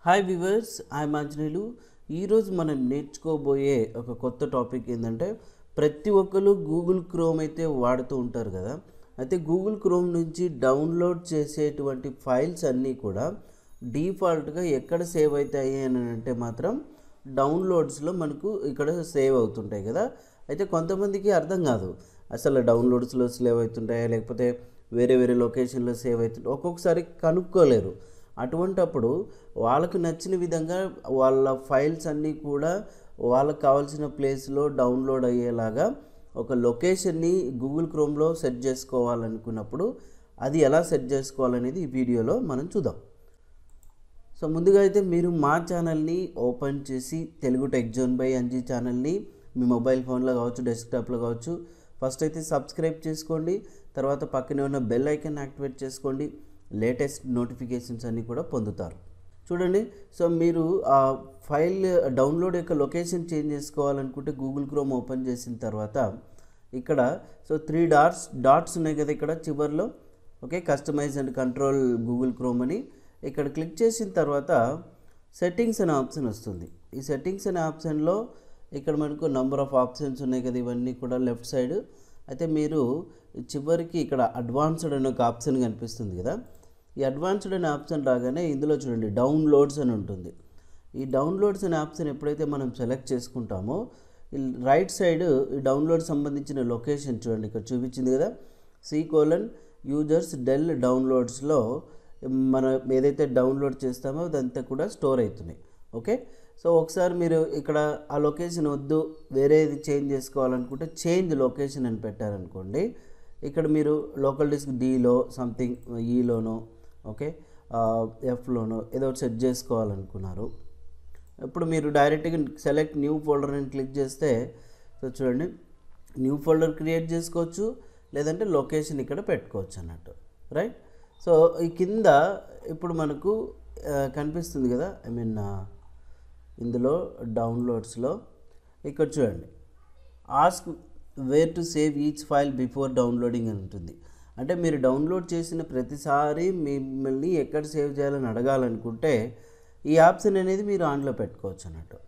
Hi viewers, I'm Anjaneyulu. ఈరోజు మనం నేర్చుకోబోయే ఒక కొత్త టాపిక్ ఏంటంటే, ప్రతి ఒక్కరు గూగుల్ క్రోమ్ అయితే వాడుతూ ఉంటారు కదా. అయితే గూగుల్ క్రోమ్ నుంచి డౌన్లోడ్ చేసేటువంటి ఫైల్స్ అన్నీ కూడా డిఫాల్ట్గా ఎక్కడ సేవ్ అవుతాయి అని అంటే మాత్రం డౌన్లోడ్స్లో మనకు ఇక్కడ సేవ్ అవుతుంటాయి కదా. అయితే కొంతమందికి అర్థం కాదు, అసలు డౌన్లోడ్స్లో సేవ్ అవుతుంటాయా లేకపోతే వేరే వేరే లొకేషన్లో సేవ్ అవుతుంటాయి, ఒక్కొక్కసారి కనుక్కోలేరు. అటువంటప్పుడు వాళ్ళకు నచ్చిన విధంగా వాళ్ళ ఫైల్స్ అన్నీ కూడా వాళ్ళకు కావాల్సిన ప్లేస్లో డౌన్లోడ్ అయ్యేలాగా ఒక లొకేషన్ని గూగుల్ క్రోమ్లో సెట్ చేసుకోవాలనుకున్నప్పుడు అది ఎలా సెట్ చేసుకోవాలనేది ఈ వీడియోలో మనం చూద్దాం. సో ముందుగా అయితే మీరు మా ఛానల్ని ఓపెన్ చేసి Telugu tech zone by Anji ఛానల్ని మీ మొబైల్ ఫోన్లో కావచ్చు, డెస్క్టాప్లో కావచ్చు, ఫస్ట్ అయితే సబ్స్క్రైబ్ చేసుకోండి. తర్వాత పక్కనే ఉన్న బెల్ ఐకాన్ యాక్టివేట్ చేసుకోండి. లేటెస్ట్ నోటిఫికేషన్స్ అన్నీ కూడా పొందుతారు. చూడండి, సో మీరు ఆ ఫైల్ డౌన్లోడ్ యొక్క లొకేషన్ చేంజ్ చేసుకోవాలనుకుంటే గూగుల్ క్రోమ్ ఓపెన్ చేసిన తర్వాత ఇక్కడ సో 3 డాట్స్ ఉన్నాయి కదా ఇక్కడ చివరిలో. Okay, customize and control Google Chrome అని ఇక్కడ క్లిక్ చేసిన తర్వాత సెట్టింగ్స్ అనే ఆప్షన్ వస్తుంది. ఈ సెట్టింగ్స్ అనే ఆప్షన్లో ఇక్కడ మనకు నంబర్ ఆఫ్ ఆప్షన్స్ ఉన్నాయి కదా, ఇవన్నీ కూడా లెఫ్ట్ సైడ్. అయితే మీరు చివరికి ఇక్కడ అడ్వాన్స్డ్ అనే ఒక ఆప్షన్ కనిపిస్తుంది కదా. ఈ అడ్వాన్స్డ్ అనే ఆప్షన్ రాగానే ఇందులో చూడండి డౌన్లోడ్స్ అని ఉంటుంది. ఈ డౌన్లోడ్స్ అనే ఆప్షన్ ఎప్పుడైతే మనం సెలెక్ట్ చేసుకుంటామో రైట్ సైడ్ ఈ డౌన్లోడ్ సంబంధించిన లొకేషన్ చూడండి, ఇక్కడ చూపించింది కదా, C:users డెల్ డౌన్లోడ్స్లో మనం ఏదైతే డౌన్లోడ్ చేస్తామో అదంతా కూడా స్టోర్ అవుతున్నాయి. ఓకే, సో ఒకసారి మీరు ఇక్కడ ఆ లొకేషన్ వద్దు, వేరేది చేంజ్ చేసుకోవాలనుకుంటే చేంజ్ లొకేషన్ అని పెట్టారనుకోండి, ఇక్కడ మీరు లోకల్ డిస్క్ Dలో సంథింగ్ ఈలోనో ఓకే Fలోనో ఏదో ఒకటి సెట్ చేసుకోవాలనుకున్నారు. ఇప్పుడు మీరు డైరెక్ట్గా సెలెక్ట్ న్యూ ఫోల్డర్ అని క్లిక్ చేస్తే సో చూడండి న్యూ ఫోల్డర్ క్రియేట్ చేసుకోవచ్చు, లేదంటే లొకేషన్ ఇక్కడ పెట్టుకోవచ్చు అన్నట్టు, రైట్. సో ఈ కింద ఇప్పుడు మనకు కనిపిస్తుంది కదా, ఇందులో డౌన్లోడ్స్లో ఇక్కడ చూడండి ask where to save each file before downloading అని ఉంటుంది. అంటే మీరు డౌన్లోడ్ చేసిన ప్రతిసారి మిమ్మల్ని ఎక్కడ సేవ్ చేయాలని అడగాలనుకుంటే ఈ ఆప్షన్ అనేది మీరు ఆన్లో పెట్టుకోవచ్చు అన్నట్టు.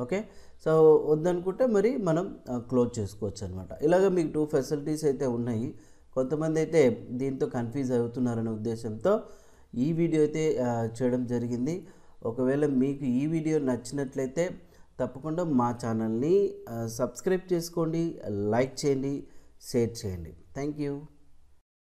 ఓకే, సో వద్దనుకుంటే మరి మనం క్లోజ్ చేసుకోవచ్చు అనమాట. ఇలాగ మీకు 2 ఫెసిలిటీస్ అయితే ఉన్నాయి. కొంతమంది అయితే దీంతో కన్ఫ్యూజ్ అవుతున్నారనే ఉద్దేశంతో ఈ వీడియో అయితే చేయడం జరిగింది. ఒకవేళ మీకు ఈ వీడియో నచ్చినట్లయితే తప్పకుండా మా ఛానల్ని సబ్స్క్రైబ్ చేసుకోండి, లైక్ చేయండి, షేర్ చేయండి. Thank you.